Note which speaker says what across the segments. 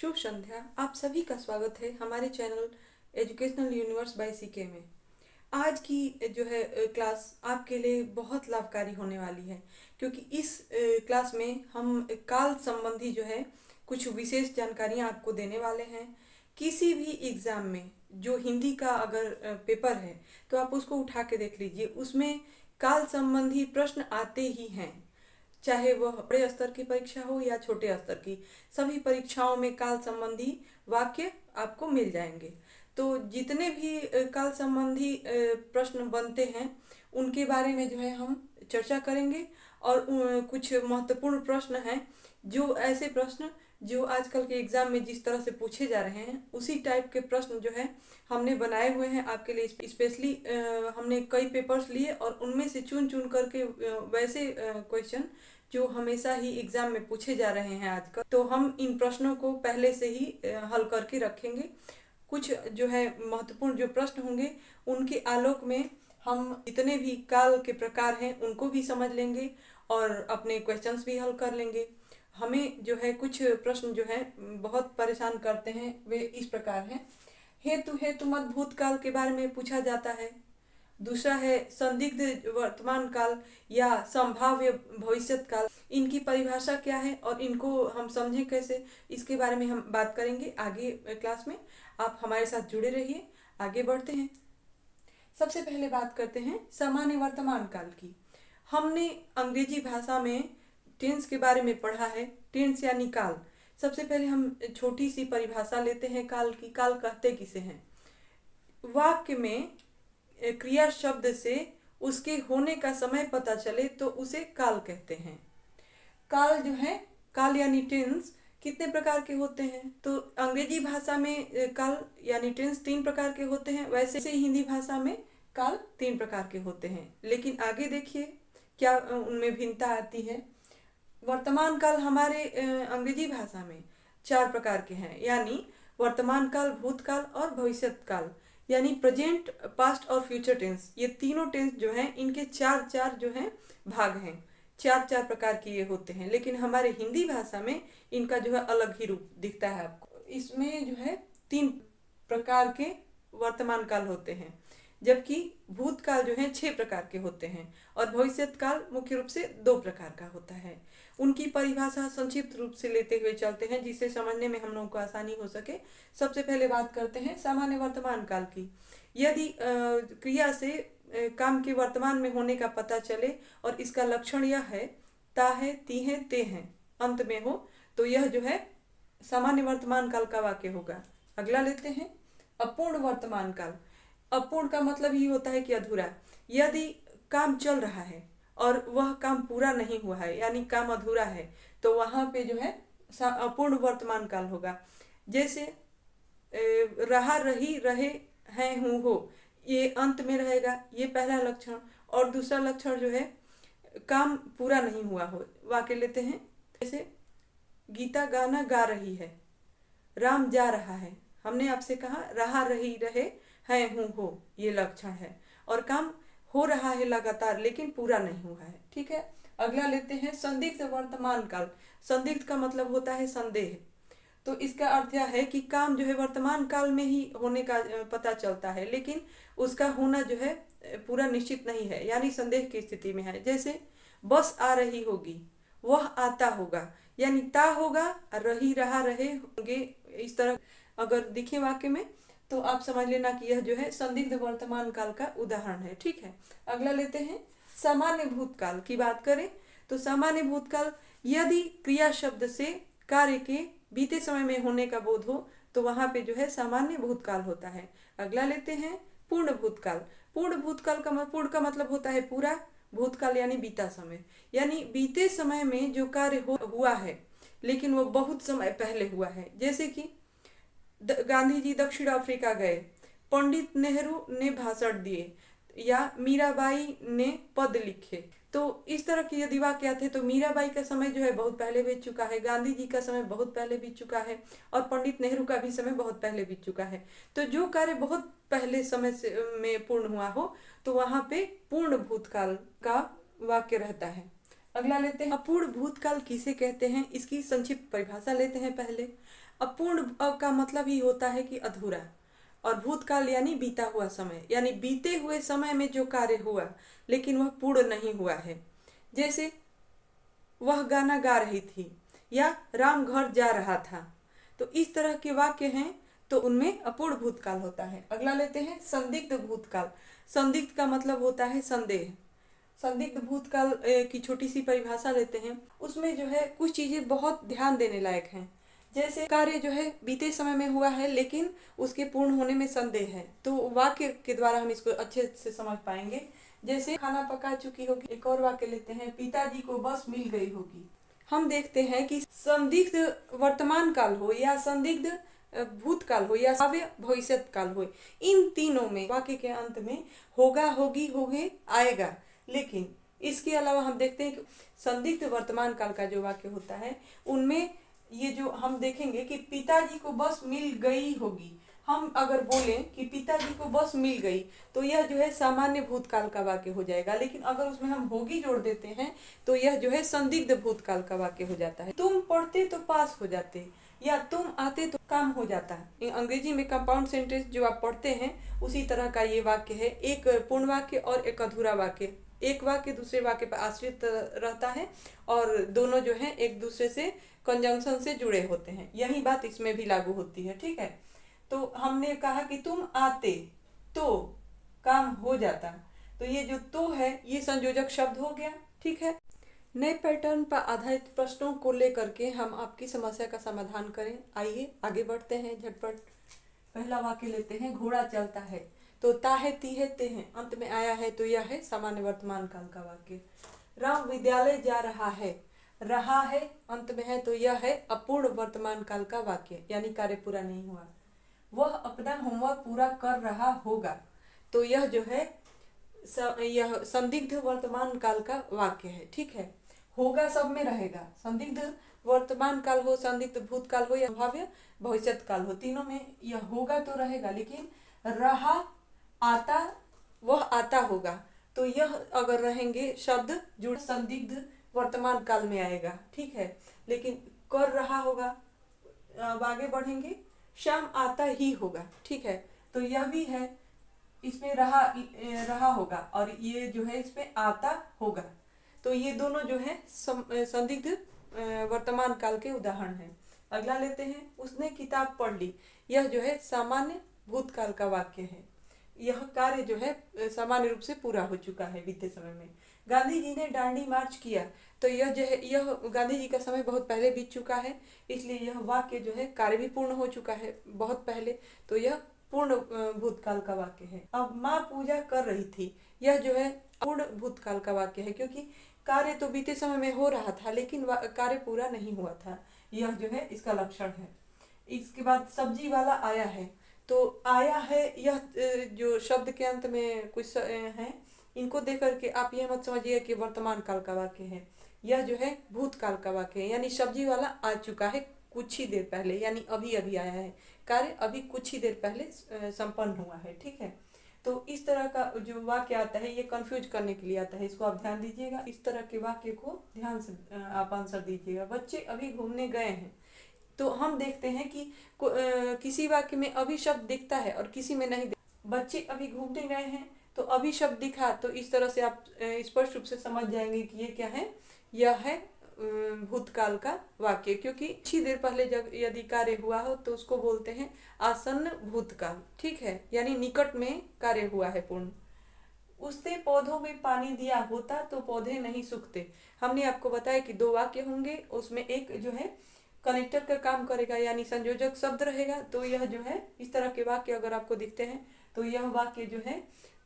Speaker 1: शुभ संध्या। आप सभी का स्वागत है हमारे channel educational universe by CK में। आज की जो है क्लास आपके लिए बहुत लाभकारी होने वाली है, क्योंकि इस क्लास में हम काल संबंधी जो है कुछ विशेष जानकारियां आपको देने वाले हैं। किसी भी एग्ज़ाम में जो हिंदी का अगर पेपर है तो आप उसको उठा के देख लीजिए, उसमें काल संबंधी प्रश्न आते ही हैं। चाहे वह बड़े स्तर की परीक्षा हो या छोटे स्तर की, सभी परीक्षाओं में काल संबंधी वाक्य आपको मिल जाएंगे। तो जितने भी काल संबंधी प्रश्न बनते हैं उनके बारे में जो है हम चर्चा करेंगे। और कुछ महत्वपूर्ण प्रश्न हैं, जो ऐसे प्रश्न जो आजकल के एग्जाम में जिस तरह से पूछे जा रहे हैं उसी टाइप के प्रश्न जो है हमने बनाए हुए हैं आपके लिए स्पेशली। हमने कई पेपर्स लिए और उनमें से चुन चुन करके वैसे क्वेश्चन जो हमेशा ही एग्जाम में पूछे जा रहे हैं आजकल, तो हम इन प्रश्नों को पहले से ही हल करके रखेंगे। कुछ जो है महत्वपूर्ण जो प्रश्न होंगे उनके आलोक में हम जितने भी काल के प्रकार हैं उनको भी समझ लेंगे और अपने क्वेश्चंस भी हल कर लेंगे। हमें जो है कुछ प्रश्न जो है बहुत परेशान करते हैं, वे इस प्रकार हैं। हेतु हेतु मत भूतकाल के बारे में पूछा जाता है। दूसरा है संदिग्ध वर्तमान काल या संभाव्य भविष्यत काल, इनकी परिभाषा क्या है और इनको हम समझें कैसे, इसके बारे में हम बात करेंगे आगे क्लास में। आप हमारे साथ जुड़े रहिए, आगे बढ़ते हैं। सबसे पहले बात करते हैं सामान्य वर्तमान काल की। हमने अंग्रेजी भाषा में टेंस के बारे में पढ़ा है। टेंस यानी काल। सबसे पहले हम छोटी सी परिभाषा लेते हैं काल की। काल कहते किसे हैं? वाक्य में क्रिया शब्द से उसके होने का समय पता चले तो उसे काल कहते हैं। काल जो है, काल यानी टेंस, कितने प्रकार के होते हैं? तो अंग्रेजी भाषा में काल यानी टेंस 3 प्रकार के होते हैं, वैसे से हिंदी भाषा में काल 3 प्रकार के होते हैं। लेकिन आगे देखिए क्या उनमें भिन्नता आती है। वर्तमान काल हमारे अंग्रेजी भाषा में 4 प्रकार के हैं, यानी वर्तमान काल, भूतकाल और भविष्यत काल, यानी प्रेजेंट, पास्ट और फ्यूचर टेंस। ये तीनों टेंस जो हैं इनके 4 जो हैं भाग हैं, 4 प्रकार के ये होते हैं। लेकिन हमारे हिंदी भाषा में इनका जो है अलग ही रूप दिखता है आपको। इसमें जो है 3 प्रकार के वर्तमान काल होते हैं, जबकि भूतकाल जो है 6 प्रकार के होते हैं और भविष्यत काल मुख्य रूप से 2 प्रकार का होता है। उनकी परिभाषा संक्षिप्त रूप से लेते हुए चलते हैं जिससे समझने में हम लोगों को आसानी हो सके। सबसे पहले बात करते हैं सामान्य वर्तमान काल की। यदि क्रिया से काम के वर्तमान में होने का पता चले और इसका लक्षण यह है ता है, ती है, ते हैं अंत में हो, तो यह जो है सामान्य वर्तमान काल का वाक्य होगा। अगला लेते हैं अपूर्ण वर्तमान काल। अपूर्ण का मतलब ही होता है कि अधूरा। यदि काम चल रहा है और वह काम पूरा नहीं हुआ है, यानी काम अधूरा है, तो वहाँ पे जो है अपूर्ण वर्तमान काल होगा। जैसे रहा, रही, रहे, हैं, हूँ, हो, ये अंत में रहेगा, ये पहला लक्षण। और दूसरा लक्षण जो है काम पूरा नहीं हुआ हो। वाक्य लेते हैं, जैसे गीता गाना गा रही है, राम जा रहा है। हमने आपसे कहा रहा, रही, रहे, हैं, हूँ, हो, ये लक्षण है और काम हो रहा है लगातार लेकिन पूरा नहीं हुआ है। ठीक है, अगला लेते हैं संदिग्ध वर्तमान काल। संदिग्ध का मतलब होता है संदेह। तो इसका अर्थ यह है कि काम जो है वर्तमान काल में ही होने का पता चलता है, लेकिन उसका होना जो है पूरा निश्चित नहीं है, यानी संदेह की स्थिति में है। जैसे बस आ रही होगी, वह आता होगा, यानी ता होगा, रही, रहा, रहे, होंगे, इस तरह अगर दिखे वाक्य में तो आप समझ लेना कि यह जो है संदिग्ध वर्तमान काल का उदाहरण है। ठीक है, अगला लेते हैं सामान्य भूतकाल की। बात करें तो सामान्य भूतकाल, यदि क्रिया शब्द से कार्य के बीते समय में होने का बोध हो तो वहां पे जो है सामान्य भूतकाल होता है। अगला लेते हैं पूर्ण भूतकाल। पूर्ण का मतलब होता है पूरा, भूतकाल यानी बीता समय, यानी बीते समय में जो कार्य हुआ है लेकिन वो बहुत समय पहले हुआ है। जैसे कि गांधी जी दक्षिण अफ्रीका गए, पंडित नेहरू ने भाषण दिए या मीराबाई ने पद लिखे, तो इस तरह की यदि वाक्य आते हैं तो मीराबाई का समय जो है बहुत पहले बीत चुका है, गांधी जी का समय बहुत पहले बीत चुका है और पंडित नेहरू का भी समय बहुत पहले बीत चुका है। तो जो कार्य बहुत पहले समय से में पूर्ण हुआ हो तो वहां पे पूर्ण भूतकाल का वाक्य रहता है। अगला लेते हैं अपूर्ण भूतकाल किसे कहते हैं, इसकी संक्षिप्त परिभाषा लेते हैं पहले। अपूर्ण का मतलब ही होता है कि अधूरा, और भूतकाल यानी बीता हुआ समय, यानी बीते हुए समय में जो कार्य हुआ लेकिन वह पूर्ण नहीं हुआ है। जैसे वह गाना गा रही थी या राम घर जा रहा था, तो इस तरह के वाक्य हैं तो उनमें अपूर्ण भूतकाल होता है। अगला लेते हैं संदिग्ध भूतकाल। संदिग्ध का मतलब होता है संदेह। संदिग्ध भूतकाल की छोटी सी परिभाषा लेते हैं। उसमें जो है कुछ चीजें बहुत ध्यान देने लायक हैं। जैसे कार्य जो है बीते समय में हुआ है लेकिन उसके पूर्ण होने में संदेह है, तो वाक्य के द्वारा हम इसको अच्छे से समझ पाएंगे। जैसे खाना पका चुकी होगी। एक और वाक्य लेते हैं, पिताजी को बस मिल गई होगी। हम देखते हैं कि संदिग्ध वर्तमान काल हो या संदिग्ध भूतकाल हो या काव्य भविष्यत काल हो, इन तीनों में वाक्य के अंत में होगा, होगी, होगे आएगा। लेकिन इसके अलावा हम देखते हैं कि संदिग्ध वर्तमान काल का जो वाक्य होता है उनमें ये जो हम देखेंगे कि पिताजी को बस मिल गई होगी, हम अगर बोलें कि पिताजी को बस मिल गई तो यह जो है सामान्य भूतकाल का वाक्य हो जाएगा। लेकिन अगर उसमें हम होगी जोड़ देते हैं तो यह जो है संदिग्ध भूतकाल का वाक्य हो जाता है। तुम पढ़ते तो पास हो जाते, या तुम आते तो काम हो जाता। अंग्रेजी में कंपाउंड सेंटेंस जो आप पढ़ते हैं उसी तरह का ये वाक्य है। एक पूर्ण वाक्य और एक अधूरा वाक्य। एक वाक्य दूसरे वाक्य पर आश्रित रहता है और दोनों जो है एक दूसरे से कंजंक्शन से जुड़े होते हैं। यही बात इसमें भी लागू होती है। ठीक है, तो हमने कहा कि तुम आते तो काम हो जाता, तो ये जो तो है ये संयोजक शब्द हो गया। ठीक है, नए पैटर्न पर आधारित प्रश्नों को लेकर के हम आपकी समस्या का समाधान करें। आइए आगे बढ़ते हैं झटपट। पहला वाक्य लेते हैं, घोड़ा चलता है। तो ता है, ती है, ते हैं, अंत में आया है तो यह है सामान्य वर्तमान काल का वाक्य। राम विद्यालय जा रहा है, रहा है अंत में है तो यह है अपूर्ण वर्तमान काल का वाक्य, यानी कार्य पूरा नहीं हुआ। वह अपना होमवर्क पूरा कर रहा होगा, तो यह जो है यह संदिग्ध वर्तमान काल का वाक्य है। ठीक है, होगा सब में रहेगा। संदिग्ध वर्तमान काल हो, संदिग्ध भूतकाल हो या संभाव्य भविष्यत काल हो, तीनों में यह होगा तो रहेगा। लेकिन रहा, आता, वह आता होगा, तो यह अगर रहेंगे शब्द जुड़ संदिग्ध वर्तमान काल में आएगा। ठीक है, लेकिन कर रहा होगा, अब आगे बढ़ेंगे, शाम आता ही होगा। ठीक है, तो यह भी है, इसमें रहा होगा और ये जो है इसमें आता होगा, तो ये दोनों जो है संदिग्ध वर्तमान काल के उदाहरण हैं। अगला लेते हैं, उसने किताब पढ़ ली। यह जो है सामान्य भूतकाल का वाक्य है। यह कार्य जो है सामान्य रूप से पूरा हो चुका है बीते समय में। गांधी जी ने दांडी मार्च किया, तो यह जो है यह गांधी जी का समय बहुत पहले बीत चुका है, इसलिए यह वाक्य जो है कार्य भी पूर्ण हो चुका है बहुत पहले, तो यह पूर्ण भूतकाल का वाक्य है। अब माँ पूजा कर रही थी, यह जो है पूर्ण भूतकाल का वाक्य है, क्योंकि कार्य तो बीते समय में हो रहा था लेकिन कार्य पूरा नहीं हुआ था, यह जो है इसका लक्षण है। इसके बाद सब्जी वाला आया है, तो आया है यह जो शब्द के अंत में कुछ है, इनको देख करके आप यह मत समझिए कि वर्तमान काल का वाक्य है। यह जो है भूतकाल का वाक्य है, यानी सब्जी वाला आ चुका है कुछ ही देर पहले, यानी अभी अभी आया है, कार्य अभी कुछ ही देर पहले संपन्न हुआ है। ठीक है, तो इस तरह का जो वाक्य आता है ये कंफ्यूज करने के लिए आता है, इसको आप ध्यान दीजिएगा। इस तरह के वाक्य को ध्यान से आप आंसर दीजिएगा। बच्चे अभी घूमने गए हैं, तो हम देखते हैं कि किसी वाक्य में अभी शब्द दिखता है और किसी में नहीं दिखता। बच्चे अभी घूमने गए हैं तो अभी शब्द दिखा, तो इस तरह से आप स्पष्ट रूप से समझ जाएंगे कि ये क्या है, यह है भूतकाल का वाक्य, क्योंकि कुछ ही देर पहले जब यदि कार्य हुआ हो तो उसको बोलते हैं आसन्न भूतकाल। ठीक है, यानी निकट में कार्य हुआ है पूर्ण। उसने पौधों में पानी दिया होता तो पौधे नहीं सूखते। हमने आपको बताया कि दो वाक्य होंगे, उसमें एक जो है कनेक्टर का काम करेगा यानी संयोजक शब्द रहेगा, तो यह जो है इस तरह के वाक्य अगर आपको दिखते हैं तो यह वाक्य जो है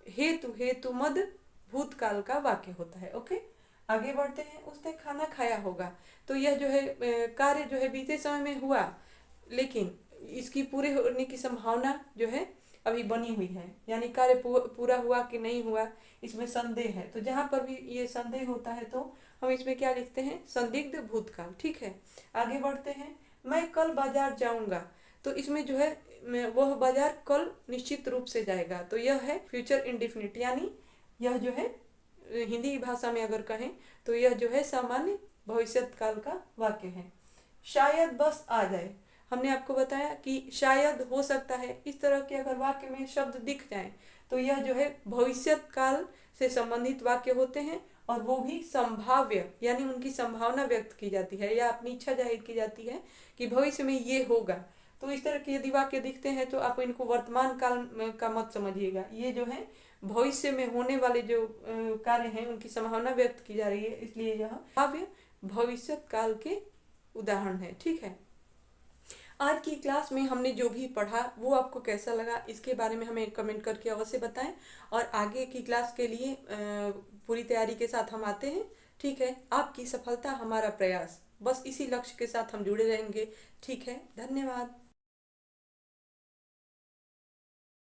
Speaker 1: हेतु हेतु मद भूतकाल का वाक्य होता है। ओके, आगे बढ़ते हैं। उसने खाना खाया होगा, तो यह जो है कार्य जो है बीते समय में हुआ लेकिन इसकी पूरे होने की संभावना जो है अभी बनी हुई है, यानी कार्य पूरा हुआ कि नहीं हुआ इसमें संदेह है। तो जहाँ पर भी ये संदेह होता है तो हम इसमें क्या लिखते हैं, संदिग्ध भूतकाल। ठीक है, आगे बढ़ते हैं। मैं कल बाजार जाऊंगा, तो इसमें जो है वह बाजार कल निश्चित रूप से जाएगा, तो यह है फ्यूचर इंडिफिनिट, यानी यह जो है हिंदी भाषा में अगर कहें तो यह जो है सामान्य भविष्यत काल का वाक्य है। शायद बस आ जाए, हमने आपको बताया कि शायद, हो सकता है, इस तरह के अगर वाक्य में शब्द दिख जाएं तो यह जो है भविष्यत काल से संबंधित वाक्य होते हैं, और वो भी संभाव्य, यानी उनकी संभावना व्यक्त की जाती है या अपनी इच्छा जाहिर की जाती है कि भविष्य में ये होगा। तो इस तरह के यदि वाक्य दिखते हैं तो आप इनको वर्तमान काल का मत समझिएगा, ये जो है भविष्य में होने वाले जो कार्य हैं उनकी संभावना व्यक्त की जा रही है, इसलिए यह भाव्य भविष्यत काल के उदाहरण है। ठीक है, आज की क्लास में हमने जो भी पढ़ा वो आपको कैसा लगा इसके बारे में हमें कमेंट करके अवश्य बताएं, और आगे की क्लास के लिए पूरी तैयारी के साथ हम आते हैं। ठीक है, आपकी सफलता हमारा प्रयास, बस इसी लक्ष्य के साथ हम जुड़े रहेंगे। ठीक है, धन्यवाद।